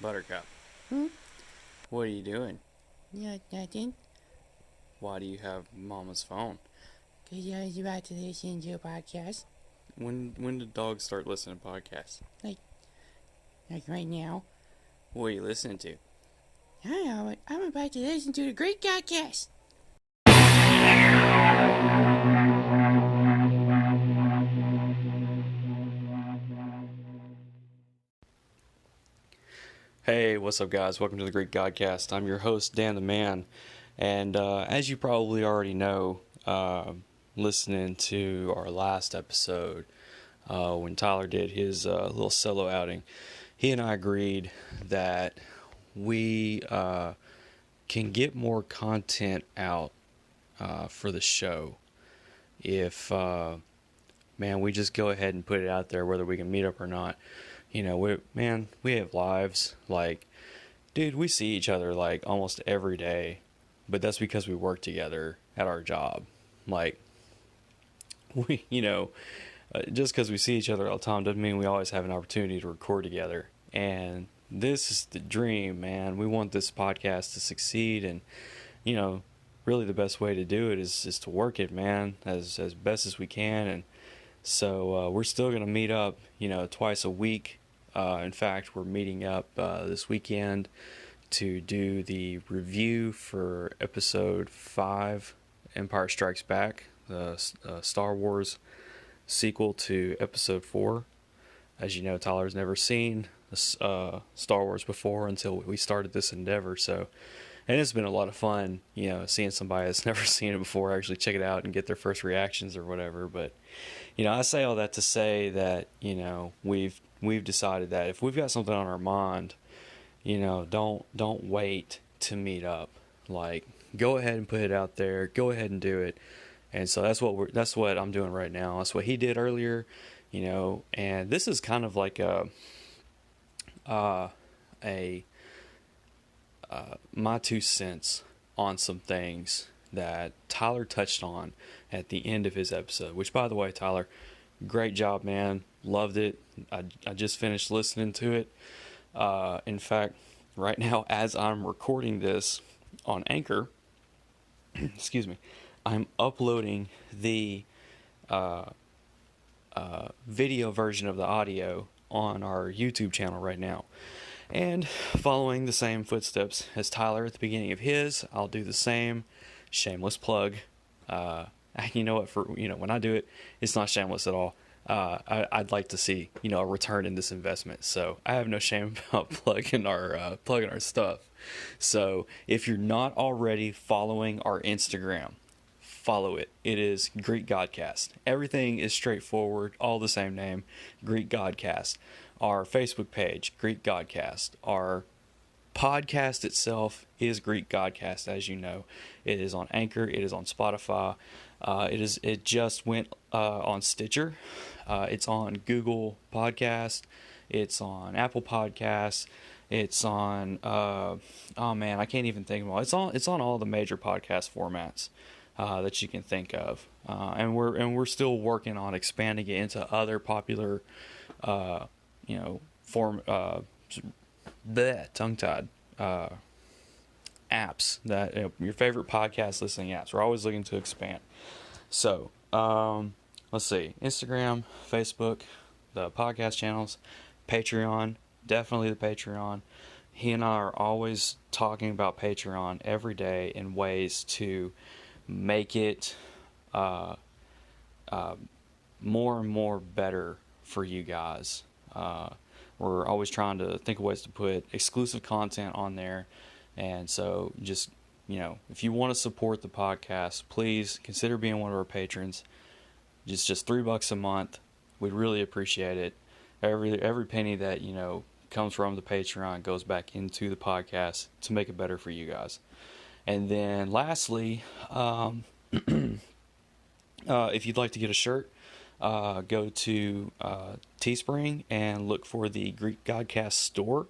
Buttercup, Hmm? what are you doing? No, nothing. Why do you have Mama's phone? Because I was about to listen to a podcast. When did dogs start listening to podcasts? Like right now. What are you listening to? I don't know. I'm about to listen to the Great Godcast. Hey, what's up, guys? Welcome to the Greek Godcast. I'm your host, Dan the Man, and as you probably already know, listening to our last episode when Tyler did his little solo outing, he and I agreed that we can get more content out for the show if we just go ahead and put it out there, whether we can meet up or not. We have lives. Like, dude, we see each other like almost every day, but that's because we work together at our job. Like, we, just because we see each other all the time doesn't mean we always have an opportunity to record together. And this is the dream, man. We want this podcast to succeed, and you know, really the best way to do it is to work it, man, as best as we can. And so we're still gonna meet up, twice a week. In fact, we're meeting up this weekend to do the review for episode 5, Empire Strikes Back, the Star Wars sequel to episode 4. As you know, Tyler's never seen Star Wars before until we started this endeavor. So, and it's been a lot of fun, seeing somebody that's never seen it before actually check it out and get their first reactions or whatever. But, I say all that to say that, we've decided that if we've got something on our mind, don't wait to meet up. Like, go ahead and put it out there. Go ahead and do it. And so that's what I'm doing right now. That's what he did earlier, and this is kind of like a my 2 cents on some things that Tyler touched on at the end of his episode. Which, by the way, Tyler, great job, man. Loved it. I just finished listening to it. In fact, right now, as I'm recording this on Anchor, excuse me, I'm uploading the video version of the audio on our YouTube channel right now. And following the same footsteps as Tyler at the beginning of his, I'll do the same. Shameless plug. You know what? When I do it, it's not shameless at all. I'd like to see a return in this investment. So I have no shame about plugging our stuff. So if you're not already following our Instagram, follow it. It is Greek Godcast. Everything is straightforward, all the same name, Greek Godcast. Our Facebook page, Greek Godcast. Our podcast itself is Greek Godcast, as you know. It is on Anchor. It is on Spotify. It just went on Stitcher. It's on Google Podcast. It's on Apple Podcasts. It's on I can't even think of them all. It's on all the major podcast formats that you can think of, and we're still working on expanding it into other popular form tongue tied apps that your favorite podcast listening apps. We're always looking to expand. So let's see: Instagram, Facebook, the podcast channels, Patreon, definitely the Patreon. He and I are always talking about Patreon every day in ways to make it more and more better for you guys. We're always trying to think of ways to put exclusive content on there. And so just, if you want to support the podcast, please consider being one of our patrons. Just $3 a month. We'd really appreciate it. Every penny that, comes from the Patreon goes back into the podcast to make it better for you guys. And then lastly, if you'd like to get a shirt, go to Teespring and look for the Greek Godcast store.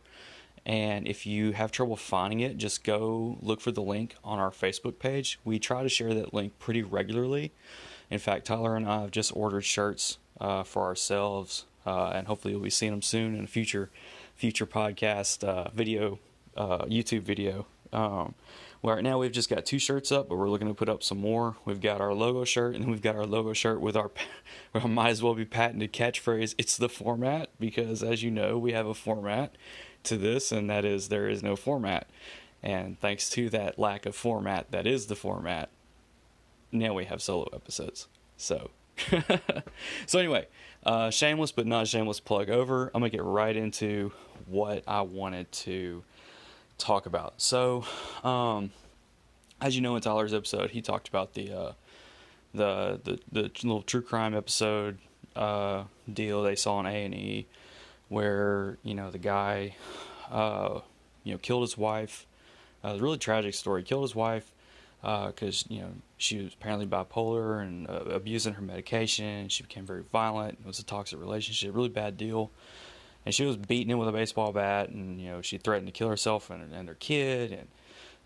And if you have trouble finding it, just go look for the link on our Facebook page. We try to share that link pretty regularly. In fact, Tyler and I have just ordered shirts for ourselves, and hopefully you'll be seeing them soon in a future future podcast video, YouTube video. Well, right now we've just got 2 shirts up, but we're looking to put up some more. We've got our logo shirt, and we've got our logo shirt with our might as well be patented catchphrase. It's the format, because as you know, we have a format to this, and that is there is no format. And thanks to that lack of format, that is the format, now we have solo episodes. So, so anyway, shameless but not shameless plug over. I'm gonna get right into what I wanted to talk about. So, as you know, in Tyler's episode, he talked about the little true crime episode deal they saw on A&E, where the guy killed his wife. It was a really tragic story. Killed his wife because she was apparently bipolar and abusing her medication. She became very violent. It was a toxic relationship, really bad deal. And she was beating him with a baseball bat, and she threatened to kill herself and their kid.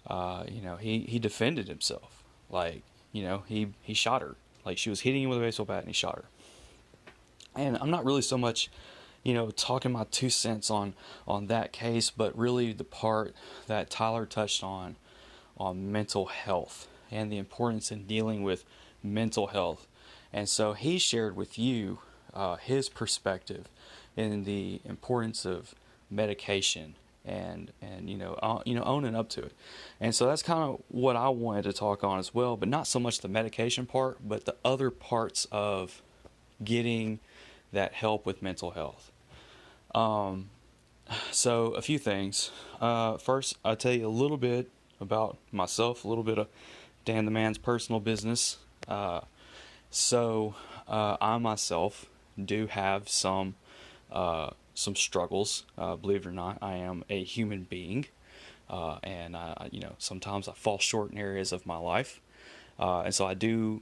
And he defended himself. Like he shot her. Like, she was hitting him with a baseball bat, and he shot her. And I'm not really so much talking my 2 cents on that case, but really the part that Tyler touched on mental health and the importance in dealing with mental health. And so he shared with you his perspective in the importance of medication and owning up to it. And so that's kind of what I wanted to talk on as well, but not so much the medication part, but the other parts of getting that help with mental health. So a few things. First, I'll tell you a little bit about myself, a little bit of Dan the Man's personal business. So I myself do have some struggles. Believe it or not, I am a human being, and sometimes I fall short in areas of my life, and so I do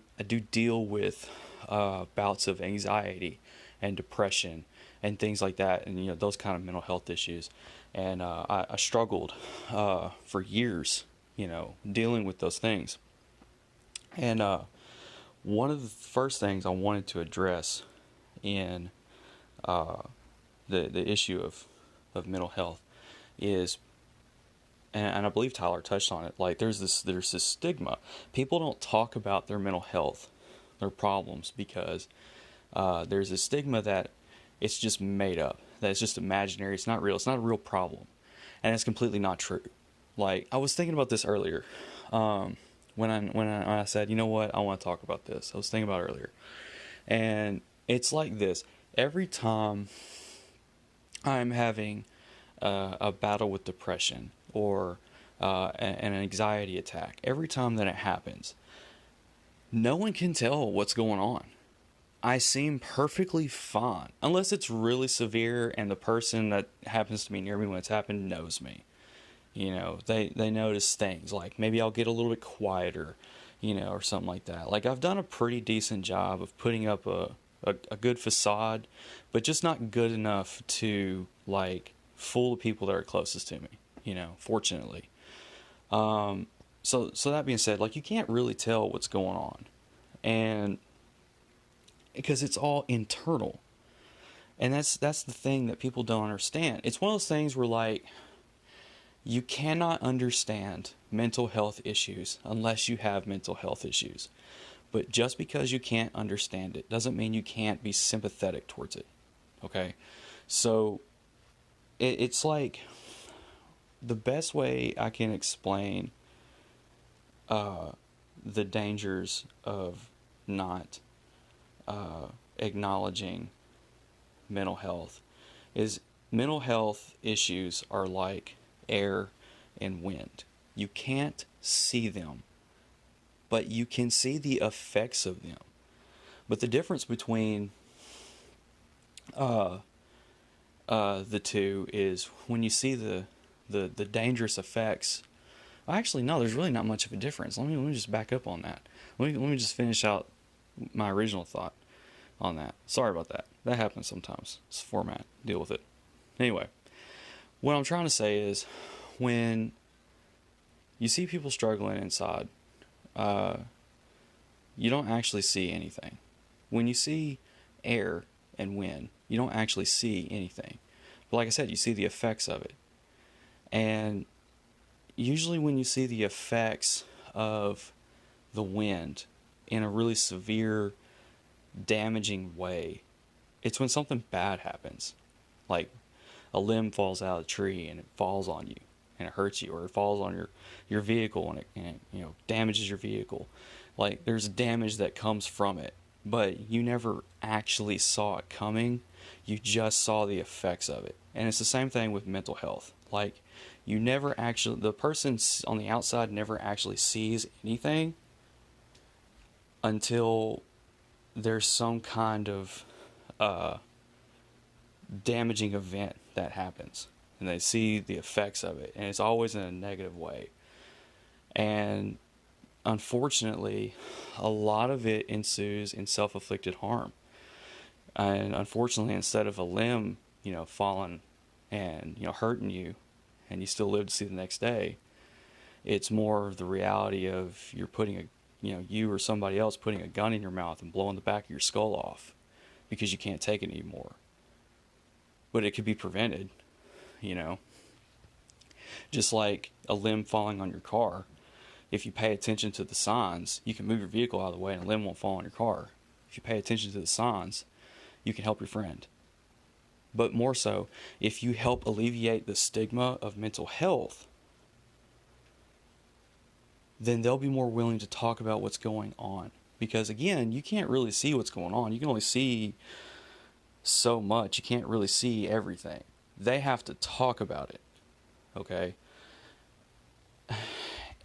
deal with bouts of anxiety and depression and things like that, and those kind of mental health issues. And I struggled for years, dealing with those things. And one of the first things I wanted to address in the issue of mental health is, and I believe Tyler touched on it, like there's this stigma. People don't talk about their mental health, their problems, because there's a stigma that it's just made up, that it's just imaginary, it's not real, it's not a real problem. And it's completely not true. Like, I was thinking about this earlier, when I said, you know what, I want to talk about this. I was thinking about it earlier. And it's like this. Every time I'm having a battle with depression or an anxiety attack, every time that it happens, no one can tell what's going on. I seem perfectly fine, unless it's really severe and the person that happens to be near me when it's happened knows me. They notice things, like maybe I'll get a little bit quieter, or something like that. Like, I've done a pretty decent job of putting up a good facade, but just not good enough to, like, fool the people that are closest to me, fortunately. So that being said, like, you can't really tell what's going on. And because it's all internal. And that's the thing that people don't understand. It's one of those things where, like, you cannot understand mental health issues unless you have mental health issues. But just because you can't understand it doesn't mean you can't be sympathetic towards it. Okay? So it's like, the best way I can explain the dangers of not acknowledging mental health is, mental health issues are like air and wind. You can't see them, but you can see the effects of them. But the difference between the two is, when you see the dangerous effects, actually no, there's really not much of a difference. Let me just back up on that. Let me just finish out my original thought on that. Sorry about that. That happens sometimes. It's a format. Deal with it. Anyway, what I'm trying to say is, when you see people struggling inside, you don't actually see anything. When you see air and wind, you don't actually see anything. But like I said, you see the effects of it. And usually when you see the effects of the wind in a really severe, damaging way, it's when something bad happens. Like a limb falls out of a tree and it falls on you and it hurts you, or it falls on your vehicle and it damages your vehicle. Like there's damage that comes from it, but you never actually saw it coming. You just saw the effects of it. And it's the same thing with mental health. Like you never actually, the person on the outside never actually sees anything until there's some kind of damaging event that happens, and they see the effects of it, and it's always in a negative way. And unfortunately, a lot of it ensues in self-inflicted harm. And unfortunately, instead of a limb, falling and hurting you, and you still live to see the next day, it's more of the reality of you're putting you or somebody else putting a gun in your mouth and blowing the back of your skull off because you can't take it anymore. But it could be prevented, just like a limb falling on your car. If you pay attention to the signs, you can move your vehicle out of the way and a limb won't fall on your car. If you pay attention to the signs, you can help your friend. But more so, if you help alleviate the stigma of mental health, then they'll be more willing to talk about what's going on. Because again, you can't really see what's going on. You can only see so much. You can't really see everything. They have to talk about it. Okay?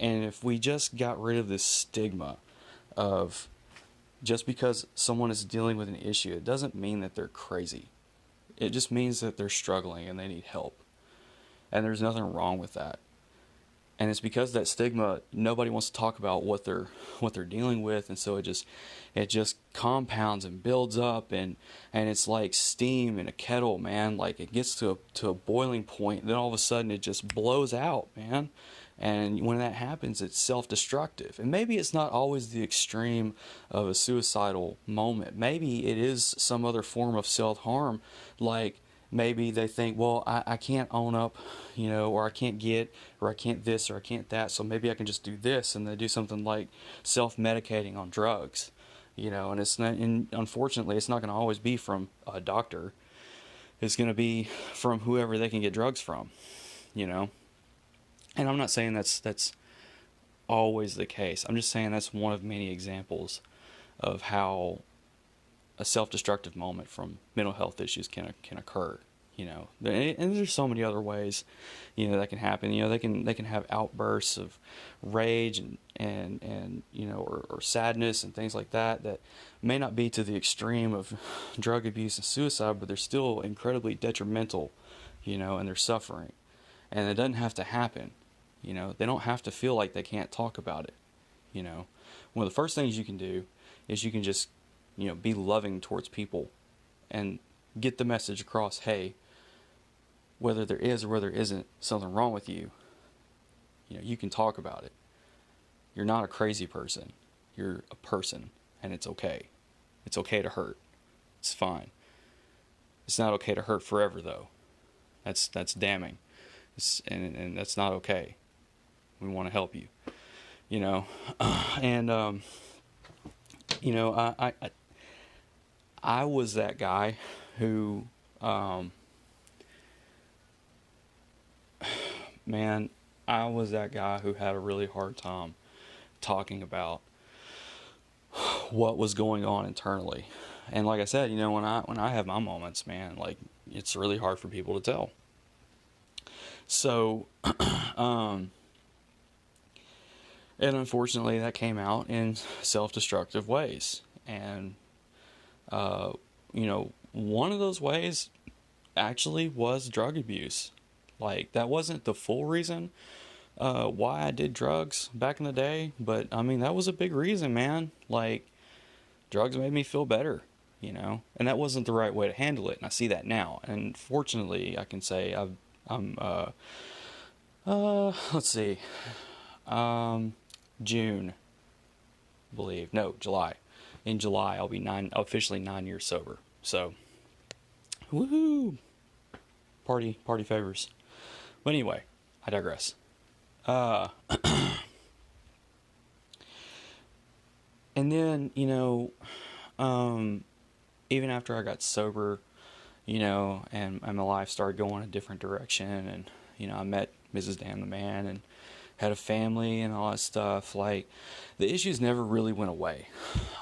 And if we just got rid of this stigma of just because someone is dealing with an issue, it doesn't mean that they're crazy. It just means that they're struggling and they need help. And there's nothing wrong with that. And it's because that stigma, nobody wants to talk about what they're dealing with, and so it just compounds and builds up, and it's like steam in a kettle, man. Like it gets to a boiling point, and then all of a sudden it just blows out, man. And when that happens, it's self-destructive. And maybe it's not always the extreme of a suicidal moment. Maybe it is some other form of self-harm, like maybe they think, well, I can't own up, or I can't get, or I can't this, or I can't that, so maybe I can just do this, and they do something like self-medicating on drugs, and it's not, and unfortunately, it's not going to always be from a doctor. It's going to be from whoever they can get drugs from, And I'm not saying that's always the case. I'm just saying that's one of many examples of how a self-destructive moment from mental health issues can occur, And there's so many other ways, that can happen. They can have outbursts of rage and or sadness and things like that may not be to the extreme of drug abuse and suicide, but they're still incredibly detrimental, and they're suffering, and it doesn't have to happen. They don't have to feel like they can't talk about it. One of the first things you can do is you can just be loving towards people and get the message across, hey, whether there is or whether there isn't something wrong with you, you can talk about it. You're not a crazy person. You're a person, and it's okay. It's okay to hurt. It's fine. It's not okay to hurt forever, though. That's damning. And that's not okay. We want to help you, and I was that guy who, I was that guy who had a really hard time talking about what was going on internally. And like I said, when I have my moments, man, like it's really hard for people to tell. So, and unfortunately that came out in self-destructive ways. And, one of those ways actually was drug abuse. Like, that wasn't the full reason why I did drugs back in the day, but, that was a big reason, man. Like, drugs made me feel better, and that wasn't the right way to handle it, and I see that now. And fortunately, I can say let's see, June, I believe, no, July. In July, I'll be officially 9 years sober. So, woohoo! party favors. But anyway, I digress. And then, even after I got sober, and my life started going a different direction, and, I met Mrs. Dan the Man and had a family and all that stuff, like, the issues never really went away.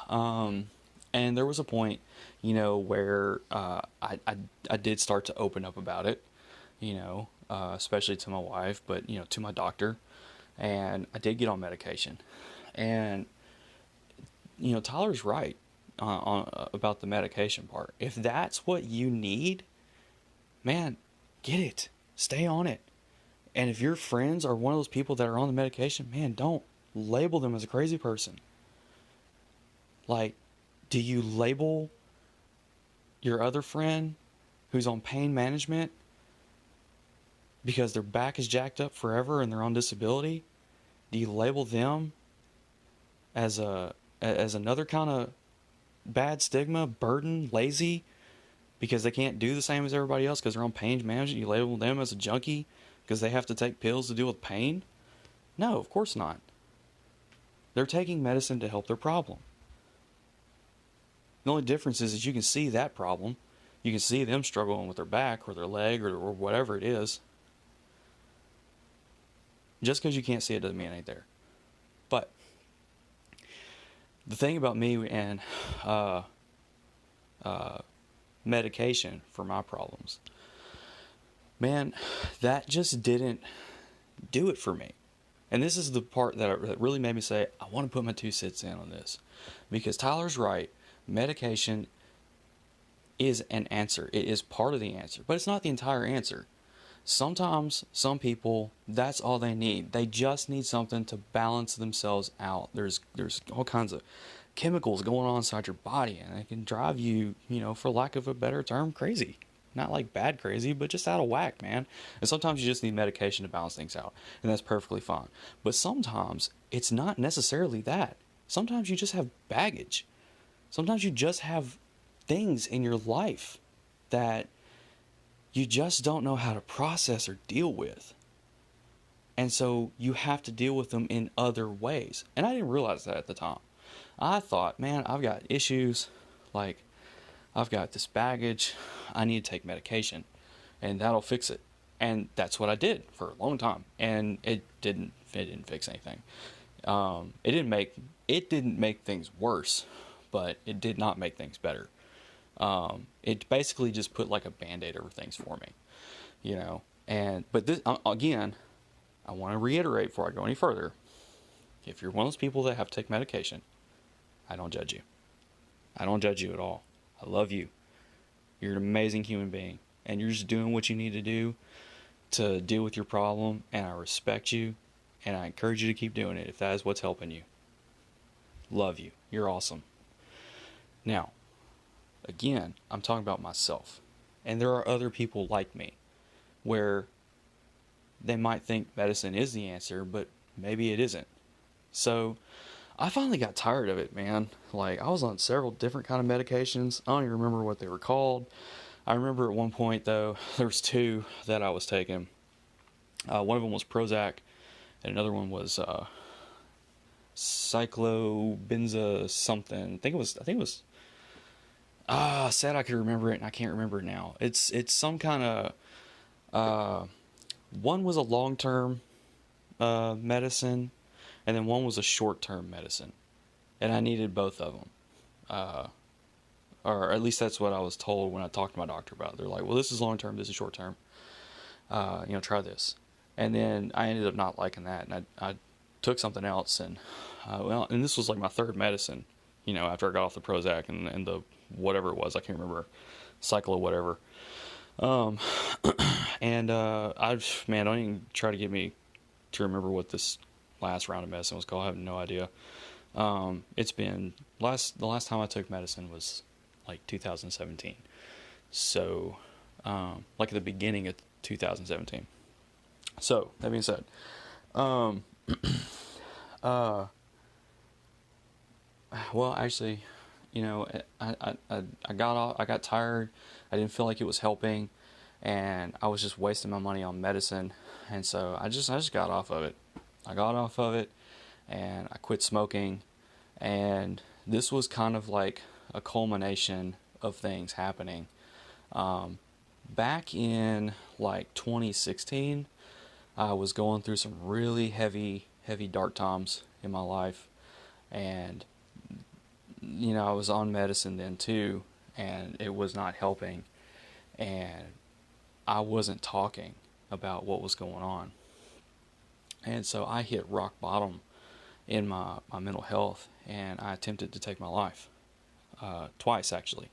And there was a point, where I did start to open up about it, especially to my wife, but, to my doctor. And I did get on medication. And, Tyler's right about the medication part. If that's what you need, man, get it. Stay on it. And if your friends are one of those people that are on the medication, man, don't label them as a crazy person. Like, do you label your other friend who's on pain management because their back is jacked up forever and they're on disability? Do you label them as another kind of bad stigma, burden, lazy, because they can't do the same as everybody else because they're on pain management? You label them as a junkie because they have to take pills to deal with pain? No, of course not. They're taking medicine to help their problem. The only difference is you can see that problem. You can see them struggling with their back or their leg or whatever it is. Just because you can't see it doesn't mean it ain't there. But the thing about me and medication for my problems, man, that just didn't do it for me. And this is the part that really made me say, I want to put my 2 cents in on this. Because Tyler's right. Medication is an answer. It is part of the answer. But it's not the entire answer. Sometimes, some people, that's all they need. They just need something to balance themselves out. There's all kinds of chemicals going on inside your body, and they can drive you, for lack of a better term, crazy. Not like bad crazy, but just out of whack, man. And sometimes you just need medication to balance things out, and that's perfectly fine. But sometimes it's not necessarily that. Sometimes you just have baggage. Sometimes you just have things in your life that you just don't know how to process or deal with. And so you have to deal with them in other ways. And I didn't realize that at the time. I thought, man, I've got issues, like I've got this baggage, I need to take medication, and that'll fix it. And that's what I did for a long time. And it didn't fix anything. It didn't make things worse, but it did not make things better. It basically just put like a Band-Aid over things for me, but this, again, I want to reiterate before I go any further. If you're one of those people that have to take medication, I don't judge you. I don't judge you at all. I love you. You're an amazing human being, and you're just doing what you need to do to deal with your problem, and I respect you, and I encourage you to keep doing it if that is what's helping you. Love you. You're awesome. Now, again, I'm talking about myself. And there are other people like me where they might think medicine is the answer, but maybe it isn't. So I finally got tired of it, man. Like, I was on several different kind of medications. I don't even remember what they were called. I remember at one point, though, there was 2 that I was taking. One of them was Prozac, and another one was cyclobenza something. I think it was I said I could remember it, and I can't remember it now. It's some kind of one was a long-term medicine, and then one was a short-term medicine, and I needed both of them. Or at least that's what I was told when I talked to my doctor about it. They're like, well, this is long-term, this is short-term. Try this. And then I ended up not liking that, and I took something else, and and this was like my 3rd medicine, after I got off the Prozac and the whatever it was, I can't remember, Cyclo whatever. And don't even try to get me to remember what this last round of medicine was called. I have no idea. It's been the last time I took medicine was like 2017. So, like at the beginning of 2017. So, that being said, well, actually, I got tired. I didn't feel like it was helping. and I was just wasting my money on medicine, and so I just got off of it. I got off of it, and I quit smoking, and this was kind of like a culmination of things happening. Back in like 2016, I was going through some really heavy dark times in my life, and I was on medicine then too, and it was not helping, and I wasn't talking about what was going on. And so I hit rock bottom in my mental health, and I attempted to take my life. Twice, actually.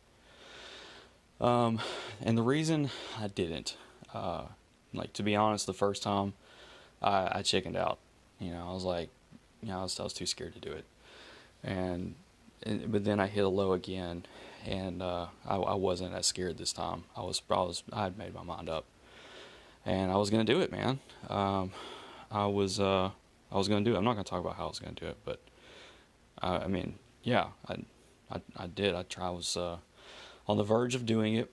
And the reason I didn't, to be honest, the first time, I chickened out. I was like, I was too scared to do it. But then I hit a low again, and I wasn't as scared this time. I had made my mind up, and I was gonna do it, man. I was gonna do it. I'm not gonna talk about how I was gonna do it, but I mean, yeah, I did. I was on the verge of doing it,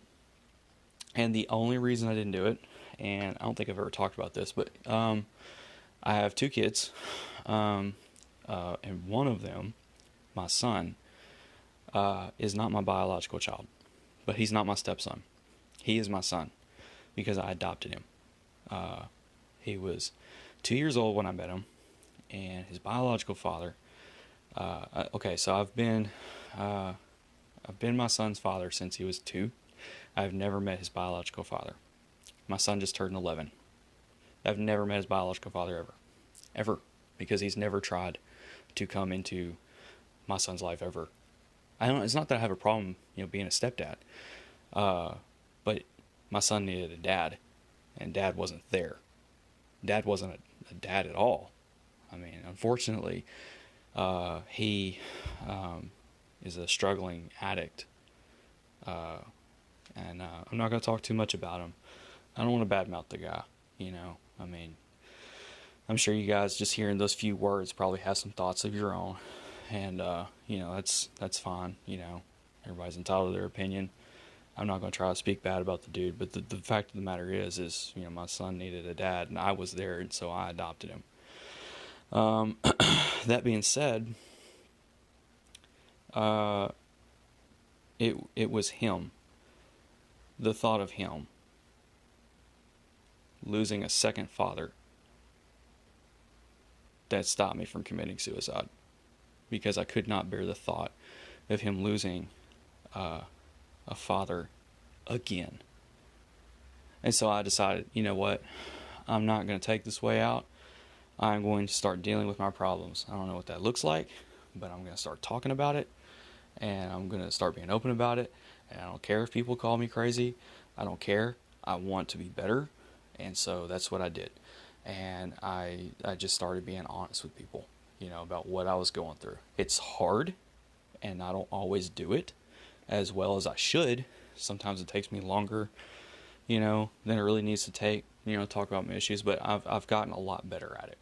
and the only reason I didn't do it, and I don't think I've ever talked about this, but I have 2 kids, and one of them, my son, is not my biological child, but he's not my stepson. He is my son because I adopted him. He was 2 years old when I met him, and his biological father. Okay, so I've been my son's father since he was 2. I've never met his biological father. My son just turned 11. I've never met his biological father ever, because he's never tried to come into my son's life ever. It's not that I have a problem, being a stepdad, but my son needed a dad, and dad wasn't there. Dad wasn't a dad at all. I mean, unfortunately, he is a struggling addict, and I'm not going to talk too much about him. I don't want to badmouth the guy, I mean, I'm sure you guys, just hearing those few words, probably have some thoughts of your own, and that's fine. Everybody's entitled to their opinion. I'm not going to try to speak bad about the dude, but the fact of the matter is my son needed a dad, and I was there, and so I adopted him. That being said, it was him, the thought of him losing a second father, that stopped me from committing suicide, because I could not bear the thought of him losing a father again. And so I decided, you know what, I'm not going to take this way out. I'm going to start dealing with my problems. I don't know what that looks like, but I'm going to start talking about it, and I'm going to start being open about it. And I don't care if people call me crazy. I don't care. I want to be better. And so that's what I did. And I just started being honest with people, about what I was going through. It's hard, and I don't always do it as well as I should. Sometimes it takes me longer, than it really needs to take, talk about my issues, but I've gotten a lot better at it.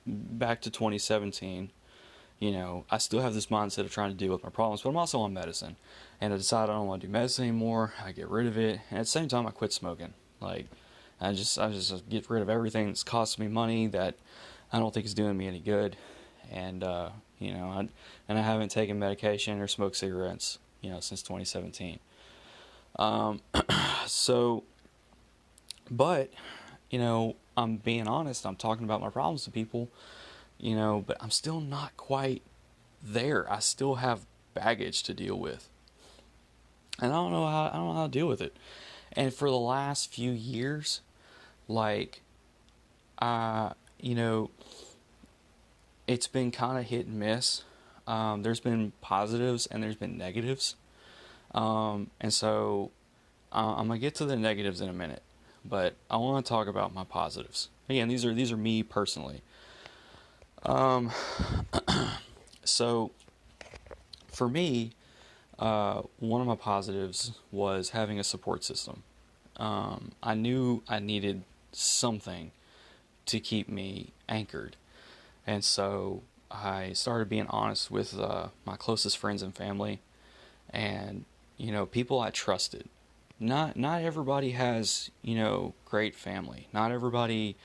Back to 2017, I still have this mindset of trying to deal with my problems, but I'm also on medicine, and I decided I don't want to do medicine anymore. I get rid of it, and at the same time, I quit smoking. I just get rid of everything that's costing me money that I don't think is doing me any good, and I haven't taken medication or smoked cigarettes, since 2017. But I'm being honest. I'm talking about my problems to people, but I'm still not quite there. I still have baggage to deal with, and I don't know how to deal with it. And for the last few years, it's been kind of hit and miss. There's been positives and there's been negatives. And so I'm gonna get to the negatives in a minute, but I want to talk about my positives. Again, these are me personally. So for me, one of my positives was having a support system. I knew I needed something to keep me anchored, and so I started being honest with my closest friends and family, and people I trusted. Not everybody has great family. Not everybody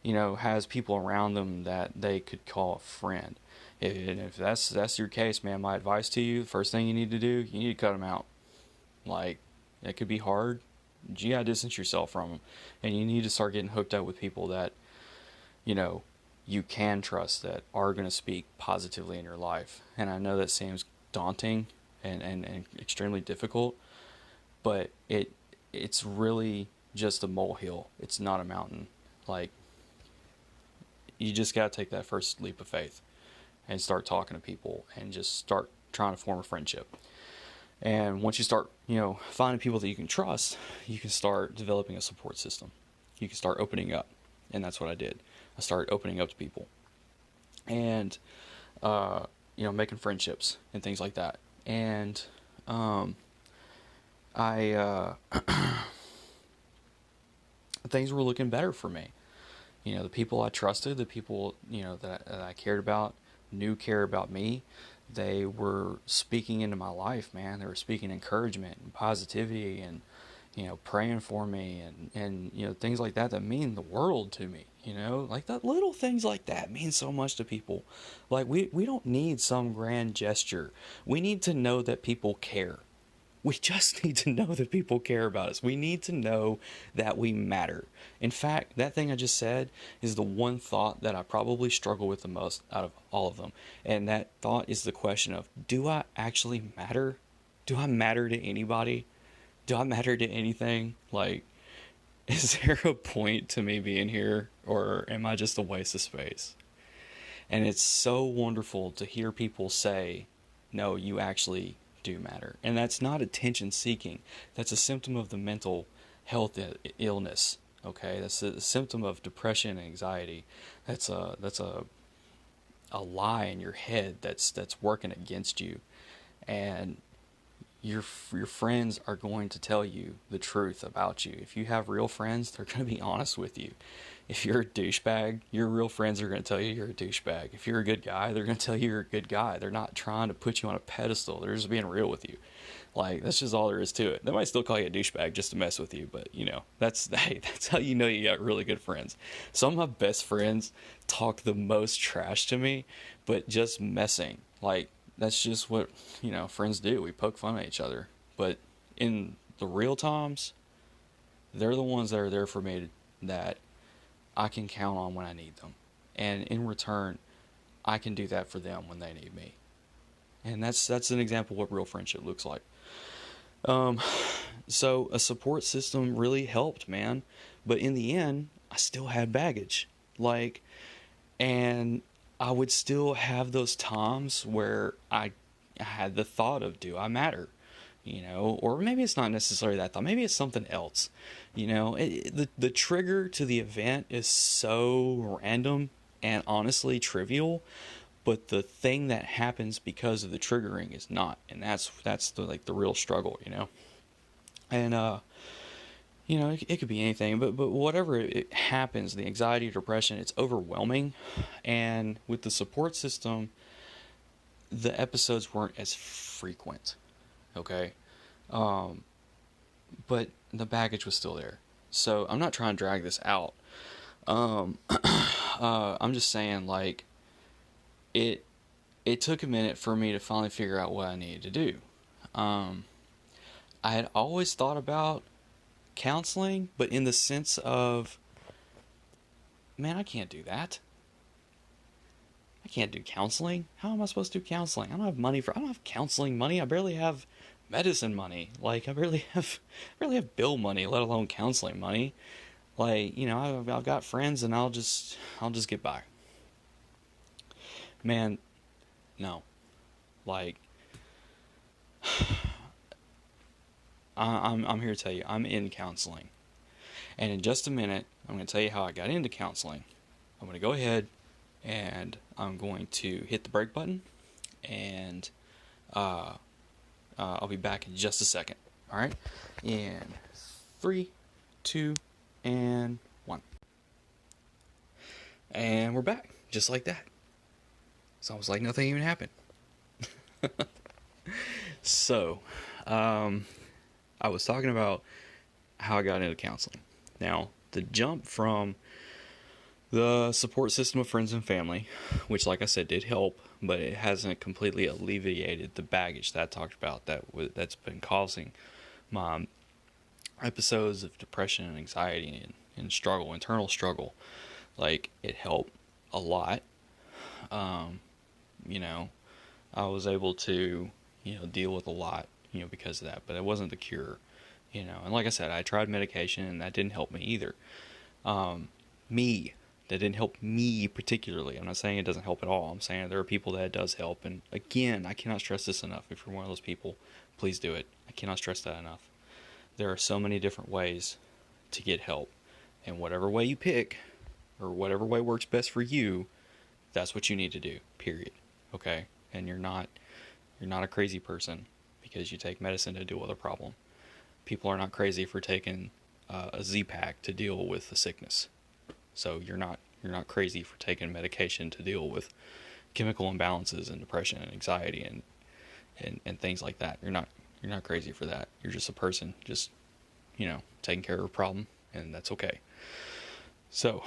has people around them that they could call a friend. If that's your case, man, my advice to you: the first thing you need to do, you need to cut them out. Like, it could be hard. You gotta distance yourself from them, and you need to start getting hooked up with people that you know you can trust, that are going to speak positively in your life. And I know that seems daunting and extremely difficult, but it's really just a molehill. It's not a mountain. Like, you just got to take that first leap of faith and start talking to people and just start trying to form a friendship. And once you start, finding people that you can trust, you can start developing a support system. You can start opening up. And that's what I did. I started opening up to people. And, making friendships and things like that. And things were looking better for me. The people I trusted, the people, that I cared about, knew care about me, they were speaking into my life, man. They were speaking encouragement and positivity and, praying for me and things like that mean the world to me, like that little things like that mean so much to people. Like, we don't need some grand gesture. We need to know that people care. We just need to know that people care about us. We need to know that we matter. In fact, that thing I just said is the one thought that I probably struggle with the most out of all of them. And that thought is the question of, do I actually matter? Do I matter to anybody? Do I matter to anything? Like, is there a point to me being here, or am I just a waste of space? And it's so wonderful to hear people say, no, you actually do matter. And that's not attention seeking. That's a symptom of the mental health illness. Okay, that's a symptom of depression and anxiety. That's a lie in your head that's working against you. And your friends are going to tell you the truth about you. If you have real friends, they're going to be honest with you. If you're a douchebag, your real friends are going to tell you you're a douchebag. If you're a good guy, they're going to tell you you're a good guy. They're not trying to put you on a pedestal. They're just being real with you. Like, that's just all there is to it. They might still call you a douchebag just to mess with you, but that's how you know you got really good friends. Some of my best friends talk the most trash to me, but just messing. Like, that's just what, friends do. We poke fun at each other. But in the real times, they're the ones that are there for me, that I can count on when I need them. And in return, I can do that for them when they need me. And that's an example of what real friendship looks like. So a support system really helped, man. But in the end, I still had baggage. And I would still have those times where I had the thought of, do I matter? Or maybe it's not necessarily that thought. Maybe it's something else. The trigger to the event is so random and honestly trivial, but the thing that happens because of the triggering is not. And that's the real struggle, And it could be anything, but whatever it happens, the anxiety, depression, it's overwhelming. And with the support system, the episodes weren't as frequent, okay? But the baggage was still there. So I'm not trying to drag this out. I'm just saying, like, it took a minute for me to finally figure out what I needed to do. I had always thought about counseling, but in the sense of, man, I can't do that. I can't do counseling. How am I supposed to do counseling? I don't have counseling money. I barely have medicine money. Like, I barely have bill money, let alone counseling money. Like, I've got friends and I'll just get by. Man, no. Like, I'm here to tell you, I'm in counseling. And in just a minute, I'm going to tell you how I got into counseling. I'm going to go ahead and I'm going to hit the break button, and I'll be back in just a second. All right? In 3, 2, and 1. And we're back, just like that. So I was like, nothing even happened. So, I was talking about how I got into counseling. Now, the jump from the support system of friends and family, which, like I said, did help, but it hasn't completely alleviated the baggage that I talked about that's been causing my episodes of depression and anxiety and struggle, internal struggle. Like, it helped a lot. You know, I was able to, deal with a lot, because of that, but it wasn't the cure, and like I said, I tried medication and that didn't help me either. That didn't help me particularly. I'm not saying it doesn't help at all. I'm saying there are people that it does help. And again, I cannot stress this enough. If you're one of those people, please do it. I cannot stress that enough. There are so many different ways to get help. And whatever way you pick, or whatever way works best for you, that's what you need to do, period. Okay? And you're not a crazy person because you take medicine to deal with a problem. People are not crazy for taking a Z-Pack to deal with a sickness. So you're not crazy for taking medication to deal with chemical imbalances and depression and anxiety and things like that. You're not crazy for that. You're just a person just taking care of a problem, and that's okay. So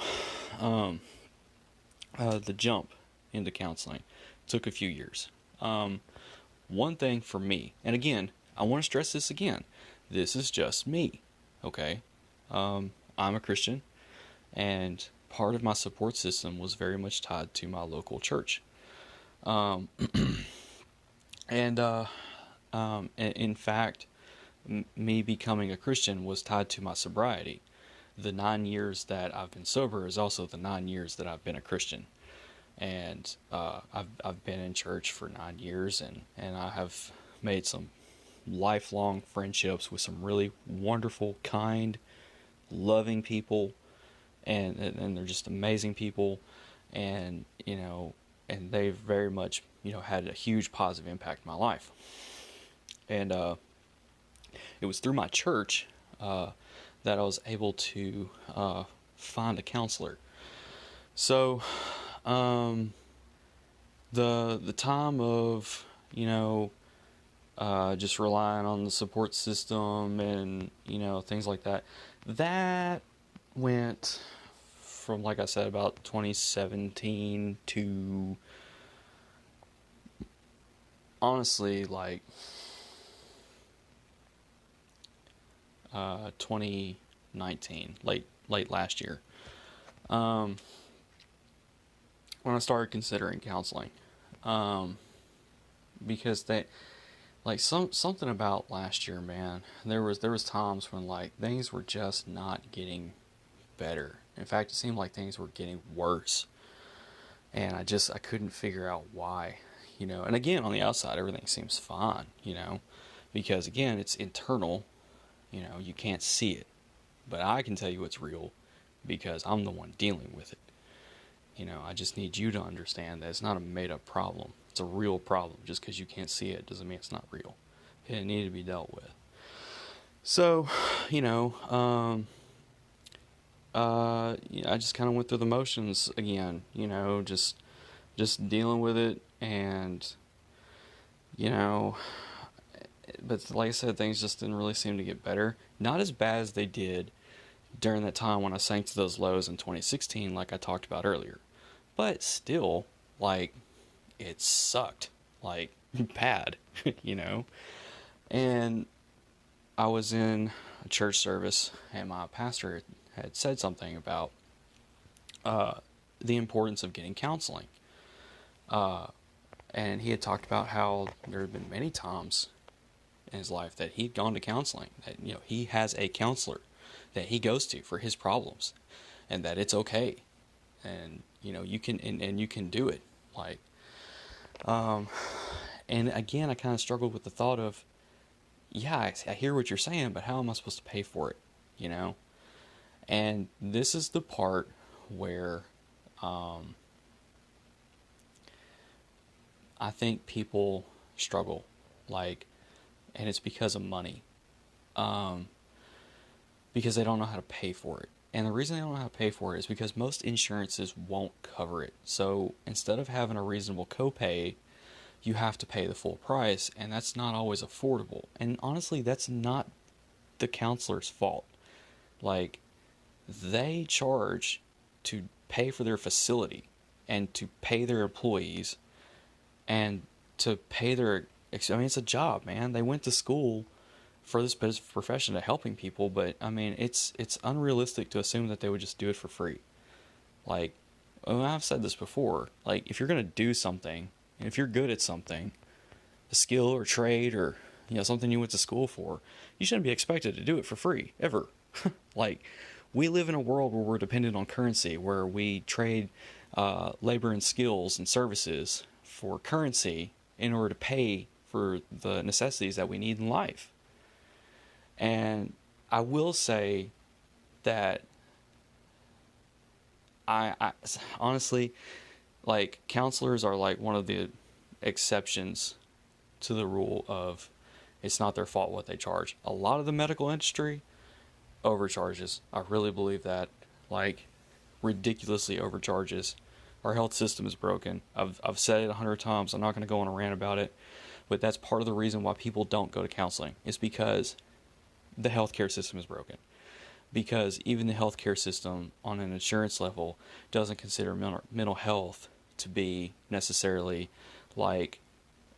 the jump into counseling took a few years. One thing for me, and again, I want to stress this again, this is just me, okay? I'm a Christian, and part of my support system was very much tied to my local church. And in fact, me becoming a Christian was tied to my sobriety. The 9 years that I've been sober is also the 9 years that I've been a Christian. And I've been in church for 9 years, and I have made some lifelong friendships with some really wonderful, kind, loving people, and they're just amazing people, and and they've very much had a huge positive impact in my life. And it was through my church that I was able to find a counselor. So the time of just relying on the support system and things like that, that went from, like I said, about 2017 to honestly 2019, late last year, when I started considering counseling, because something about last year, man, there was times when things were just not getting better. In fact, it seemed like things were getting worse, and I couldn't figure out why, and again, on the outside everything seems fine, because again, it's internal, you can't see it, but I can tell you it's real because I'm the one dealing with it. I just need you to understand that it's not a made-up problem. It's a real problem. Just because you can't see it doesn't mean it's not real. It needed to be dealt with. So, I just kind of went through the motions again, just dealing with it, and, but like I said, things just didn't really seem to get better. Not as bad as they did during that time when I sank to those lows in 2016, like I talked about earlier. But still, it sucked, bad, And I was in a church service, and my pastor had said something about the importance of getting counseling. And he had talked about how there had been many times in his life that he'd gone to counseling, that, he has a counselor that he goes to for his problems, and that it's okay. And, you can, and you can do it. And again, I kind of struggled with the thought of, yeah, I hear what you're saying, but how am I supposed to pay for it? And this is the part where, I think people struggle, and it's because of money, because they don't know how to pay for it. And the reason they don't know how to pay for it is because most insurances won't cover it. So instead of having a reasonable copay, you have to pay the full price, and that's not always affordable. And honestly, that's not the counselor's fault. Like, they charge to pay for their facility and to pay their employees and to pay their, I mean, it's a job, man. They went to school for this profession to helping people, but I mean, it's unrealistic to assume that they would just do it for free. Like, I've said this before, like, if you're going to do something, and if you're good at something, a skill or trade or, something you went to school for, you shouldn't be expected to do it for free, ever. Like, we live in a world where we're dependent on currency, where we trade labor and skills and services for currency in order to pay for the necessities that we need in life. And I will say that I honestly, like, counselors are like one of the exceptions to the rule of it's not their fault what they charge. A lot of the medical industry overcharges. I really believe that. Like, ridiculously overcharges. Our health system is broken. I've said it 100 times. I'm not going to go on a rant about it. But that's part of the reason why people don't go to counseling. It's because the healthcare system is broken. Because even the healthcare system on an insurance level doesn't consider mental health to be necessarily like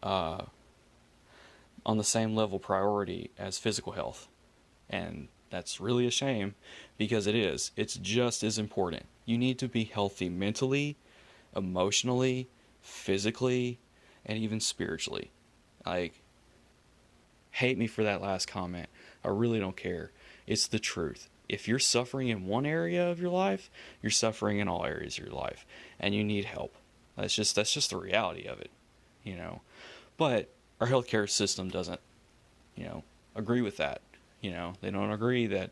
on the same level priority as physical health. And that's really a shame, because it is. It's just as important. You need to be healthy mentally, emotionally, physically, and even spiritually. Like, hate me for that last comment. I really don't care. It's the truth. If you're suffering in one area of your life, you're suffering in all areas of your life, and you need help. That's just the reality of it, But our healthcare system doesn't, agree with that. They don't agree that.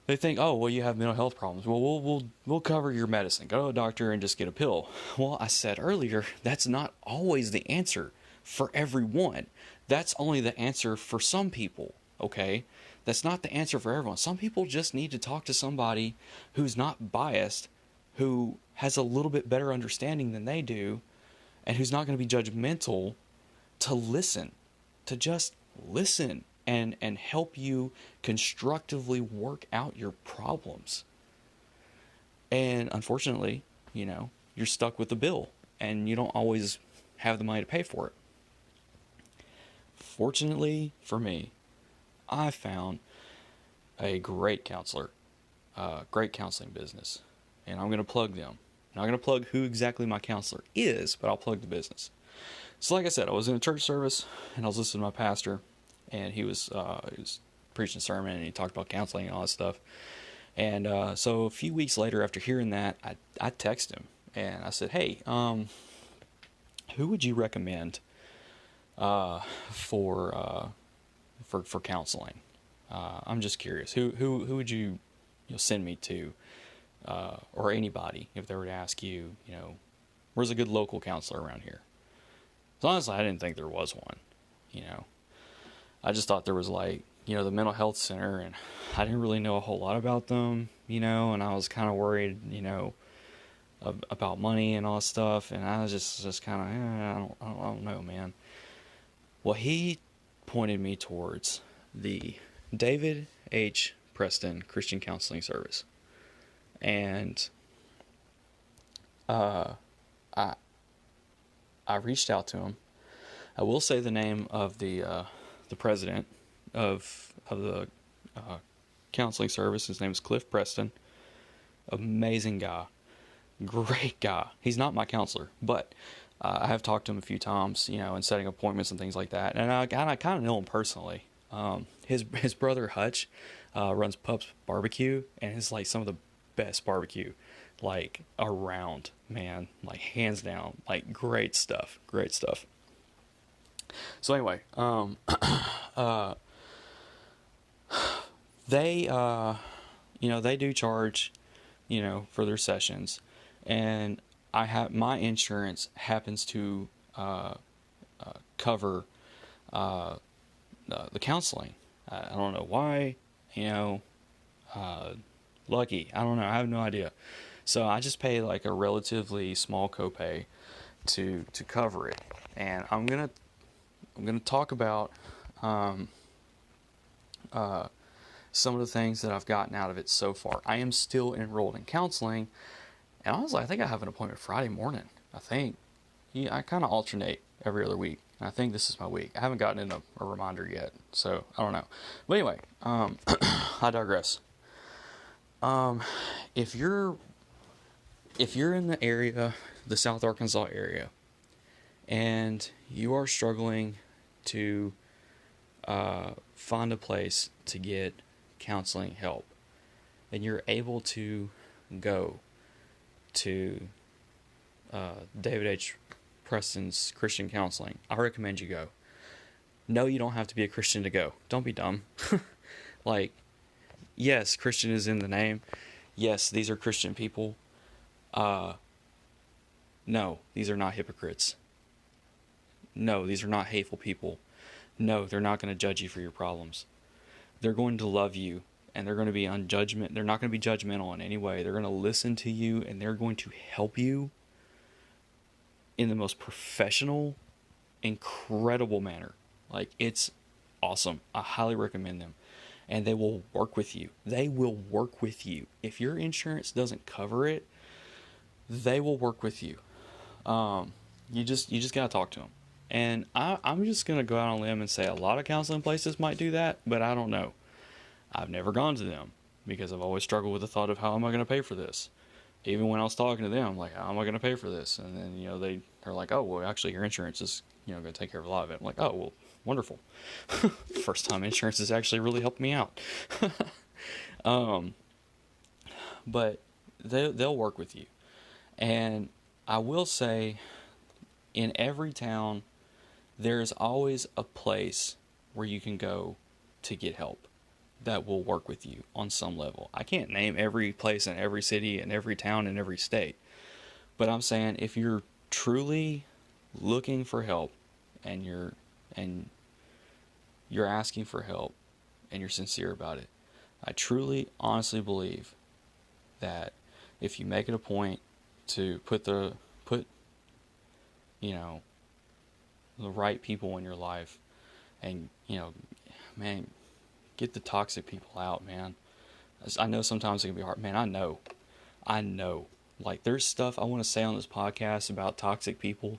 They think, oh, well, you have mental health problems. Well, we'll cover your medicine. Go to a doctor and just get a pill. Well, I said earlier, that's not always the answer for everyone. That's only the answer for some people, okay? That's not the answer for everyone. Some people just need to talk to somebody who's not biased, who has a little bit better understanding than they do, and who's not going to be judgmental, to listen, to just listen and help you constructively work out your problems. And unfortunately, you're stuck with the bill, and you don't always have the money to pay for it. Fortunately for me, I found a great counselor, great counseling business, and I'm going to plug them. I'm not going to plug who exactly my counselor is, but I'll plug the business. So like I said, I was in a church service, and I was listening to my pastor, and he was preaching a sermon, and he talked about counseling and all that stuff. And so a few weeks later, after hearing that, I texted him, and I said, hey, who would you recommend for counseling? I'm just curious. Who would you send me to, or anybody, if they were to ask you, where's a good local counselor around here? So honestly, I didn't think there was one. I just thought there was the mental health center, and I didn't really know a whole lot about them, and I was kind of worried, about money and all that stuff, and I was just kind of, I don't know, man. Well, he pointed me towards the David H. Preston Christian Counseling Service, and I reached out to him. I will say the name of the president of the counseling service. His name is Cliff Preston. Amazing guy. Great guy. He's not my counselor, but I have talked to him a few times, and setting appointments and things like that. And I kind of know him personally. His brother Hutch runs Pups Barbecue, and it's some of the best barbecue around, man. Hands down. Great stuff. Great stuff. So anyway, they they do charge, for their sessions, and my insurance happens to cover the counseling. I don't know why, Lucky. I don't know. I have no idea. So I just pay like a relatively small copay to cover it. And I'm gonna talk about some of the things that I've gotten out of it so far. I am still enrolled in counseling, and honestly, I think I have an appointment Friday morning. I think. Yeah, I kind of alternate every other week. I think this is my week. I haven't gotten in a reminder yet, so I don't know. But anyway, I digress. If you're in the area, the South Arkansas area, and you are struggling to find a place to get counseling help, and you're able to go to David H. Preston's Christian Counseling, I recommend you go. No, you don't have to be a Christian to go. Don't be dumb. Like, yes, Christian is in the name. Yes, these are Christian people. No, these are not hypocrites. No, these are not hateful people. No, they're not going to judge you for your problems. They're going to love you, and they're going to be they're not going to be judgmental in any way. They're going to listen to you, and they're going to help you in the most professional, incredible manner. Like, it's awesome. I highly recommend them. And they will work with you. They will work with you. If your insurance doesn't cover it, they will work with you. You just gotta talk to them. And I'm just gonna go out on a limb and say a lot of counseling places might do that, but I don't know. I've never gone to them because I've always struggled with the thought of how am I gonna pay for this. Even when I was talking to them, like, how am I going to pay for this? And then, they're like, oh, well, actually, your insurance is, going to take care of a lot of it. I'm like, oh, well, wonderful. First time insurance has actually really helped me out. But they'll work with you. And I will say, in every town, there's always a place where you can go to get help that will work with you on some level. I can't name every place in every city and every town in every state. But I'm saying if you're truly looking for help and you're asking for help and you're sincere about it, I truly, honestly believe that if you make it a point to put the right people in your life and, man, get the toxic people out, man. I know sometimes it can be hard. Man, I know. Like, there's stuff I want to say on this podcast about toxic people.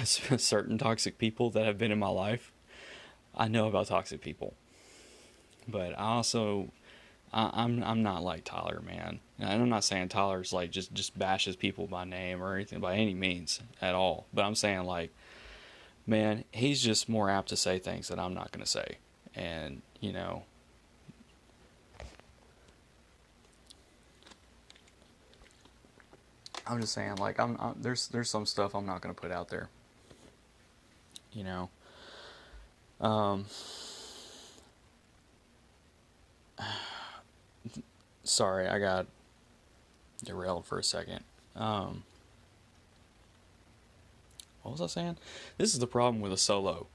Certain toxic people that have been in my life. I know about toxic people. But I'm not like Tyler, man. And I'm not saying Tyler's like just bashes people by name or anything by any means at all. But I'm saying, like, man, he's just more apt to say things that I'm not going to say. And, I'm just saying, like, there's some stuff I'm not going to put out there. Sorry, I got derailed for a second. What was I saying? This is the problem with a solo,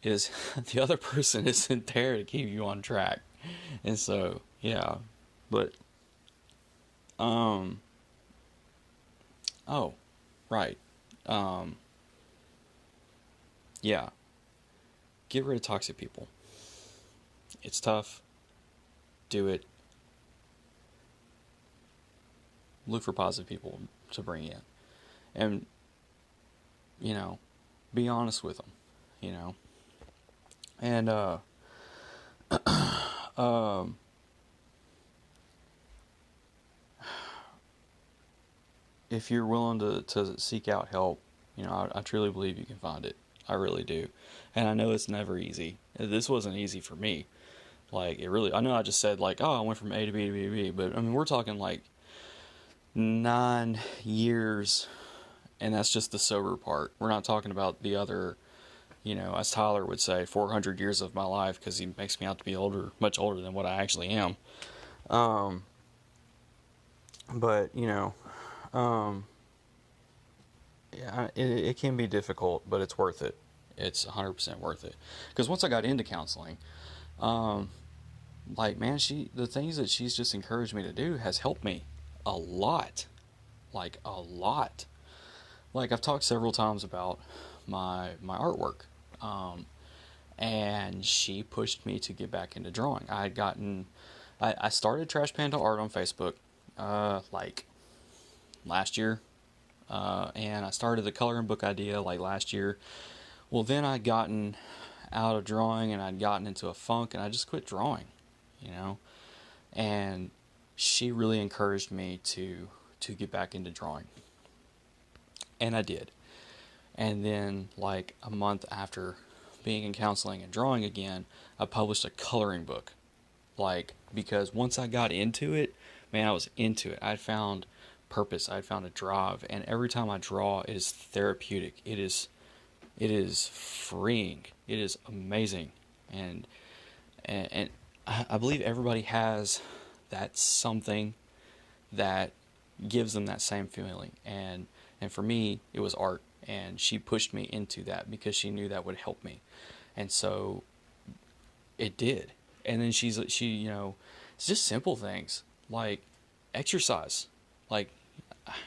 is the other person isn't there to keep you on track. And so, yeah. But, oh, right. Yeah. Get rid of toxic people. It's tough. Do it. Look for positive people to bring in. And, be honest with them, And, if you're willing to seek out help, I truly believe you can find it. I really do. And I know it's never easy. This wasn't easy for me. Like, I know I just said, like, oh, I went from A to B to B to B, but, I mean, we're talking, like, 9 years, and that's just the sober part. We're not talking about the other, as Tyler would say, 400 years of my life, because he makes me out to be much older than what I actually am. But, yeah, it can be difficult, but it's worth it. It's 100% worth it. Because once I got into counseling, like, man, the things that she's just encouraged me to do has helped me a lot. Like, a lot. Like, I've talked several times about my artwork. And she pushed me to get back into drawing. I started Trash Panda Art on Facebook, like last year. And I started the coloring book idea like last year. Well, then I'd gotten out of drawing and I'd gotten into a funk and I just quit drawing, you know. And she really encouraged me to get back into drawing. And I did. And then, like a month after being in counseling and drawing again, I published a coloring book. Like, because once I got into it, man, I was into it. I found purpose. I found a drive. And every time I draw, it is therapeutic. It is freeing. It is amazing. And I believe everybody has that something that gives them that same feeling. And for me, it was art. And she pushed me into that because she knew that would help me. And so it did. And then she, you know, it's just simple things like exercise. Like,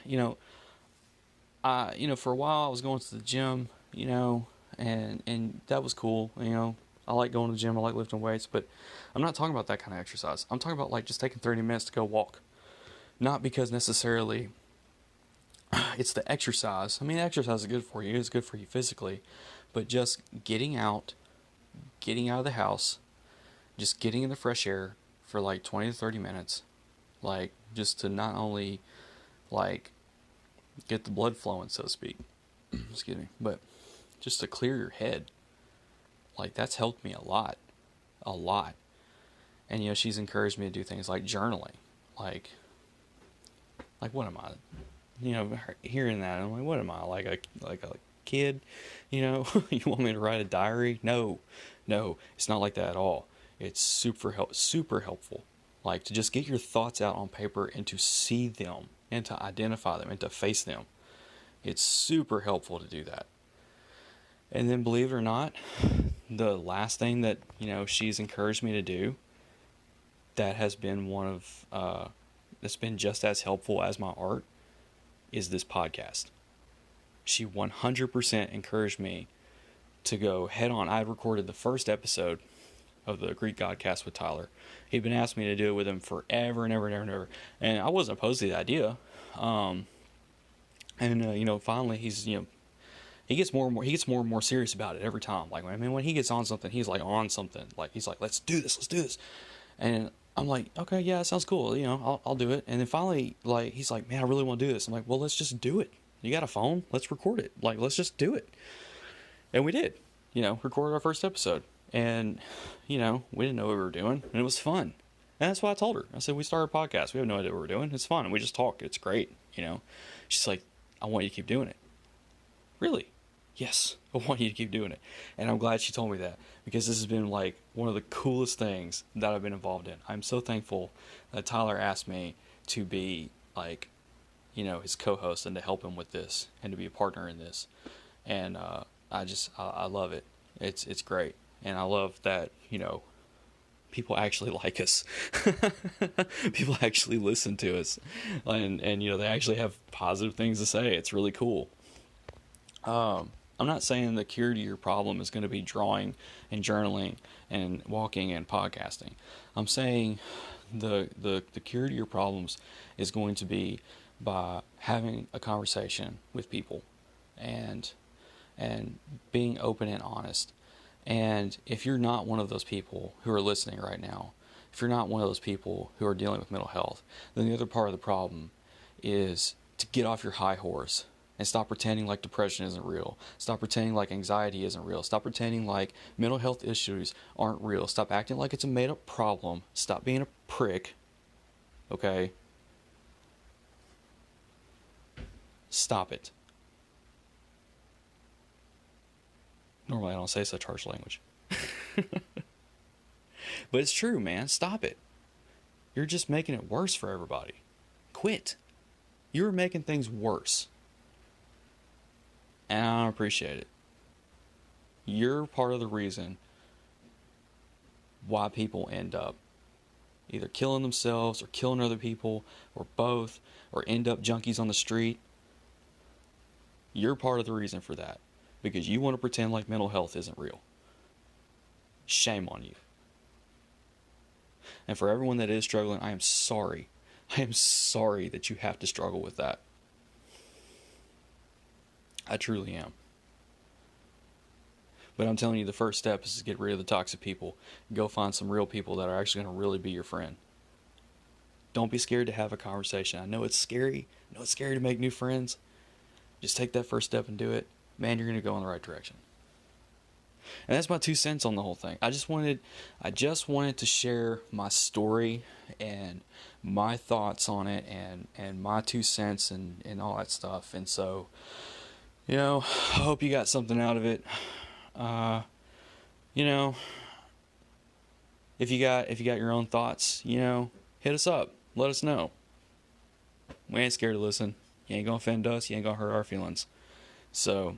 you know, for a while I was going to the gym, you know, and that was cool. You know, I like going to the gym. I like lifting weights, but I'm not talking about that kind of exercise. I'm talking about like just taking 30 minutes to go walk. Not because necessarily it's the exercise. I mean, exercise is good for you. It's good for you physically. But just getting out of the house, just getting in the fresh air for like 20 to 30 minutes, like just to not only like get the blood flowing, so to speak, excuse me, but just to clear your head. Like, that's helped me a lot. And, you know, she's encouraged me to do things like journaling. Like what am I? You know, hearing that, I'm like, what am I, like a kid? You know, you want me to write a diary? No, it's not like that at all. It's super helpful. Like, to just get your thoughts out on paper and to see them and to identify them and to face them. It's super helpful to do that. And then, believe it or not, the last thing that, you know, she's encouraged me to do that has been that's been just as helpful as my art is this podcast. She 100% encouraged me to go head on. I recorded the first episode of the Greek Godcast with Tyler. He'd been asking me to do it with him forever and ever. And I wasn't opposed to the idea. You know, finally he's, you know, he gets more and more serious about it every time. Like, I mean, when he gets on something, he's like on something. Like, he's like, let's do this. And I'm like, okay, yeah, that sounds cool. You know, I'll do it. And then finally, like, he's like, man, I really want to do this. I'm like, well, let's just do it. You got a phone? Let's record it. Like, let's just do it. And we did, you know, recorded our first episode. And, you know, we didn't know what we were doing. And it was fun. And that's why I told her. I said, we started a podcast. We have no idea what we're doing. It's fun. And we just talk. It's great, you know. She's like, I want you to keep doing it. Really? Yes, I want you to keep doing it. And I'm glad she told me that, because this has been like one of the coolest things that I've been involved in. I'm so thankful that Tyler asked me to be, like, you know, his co-host and to help him with this and to be a partner in this. And I love it. It's great. And I love that, you know, people actually like us. People actually listen to us. And you know, they actually have positive things to say. It's really cool. I'm not saying the cure to your problem is going to be drawing and journaling and walking and podcasting. I'm saying the cure to your problems is going to be by having a conversation with people and being open and honest. And if you're not one of those people who are listening right now, if you're not one of those people who are dealing with mental health, then the other part of the problem is to get off your high horse and stop pretending like depression isn't real. Stop pretending like anxiety isn't real. Stop pretending like mental health issues aren't real. Stop acting like it's a made-up problem. Stop being a prick. Okay? Stop it. Normally I don't say such harsh language. But it's true, man. Stop it. You're just making it worse for everybody. Quit. You're making things worse. And I don't appreciate it. You're part of the reason why people end up either killing themselves or killing other people or both, or end up junkies on the street, you're part of the reason for that, because you want to pretend like mental health isn't real. Shame on you. And for everyone that is struggling, I am sorry. I am sorry that you have to struggle with that. I truly am. But I'm telling you, the first step is to get rid of the toxic people. Go find some real people that are actually going to really be your friend. Don't be scared to have a conversation. I know it's scary. I know it's scary to make new friends. Just take that first step and do it. Man, you're going to go in the right direction. And that's my 2 cents on the whole thing. I just wanted to share my story and my thoughts on it and my 2 cents and all that stuff. And so, I hope you got something out of it. If you got your own thoughts, hit us up. Let us know. We ain't scared to listen. You ain't gonna offend us. You ain't gonna hurt our feelings. So,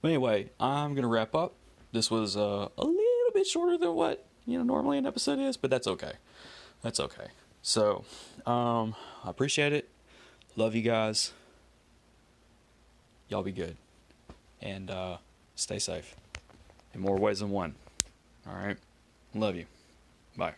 but anyway, I'm gonna wrap up. This was a little bit shorter than what normally an episode is, but that's okay. That's okay. So, I appreciate it. Love you guys. Y'all be good, and stay safe in more ways than one. All right. Love you. Bye.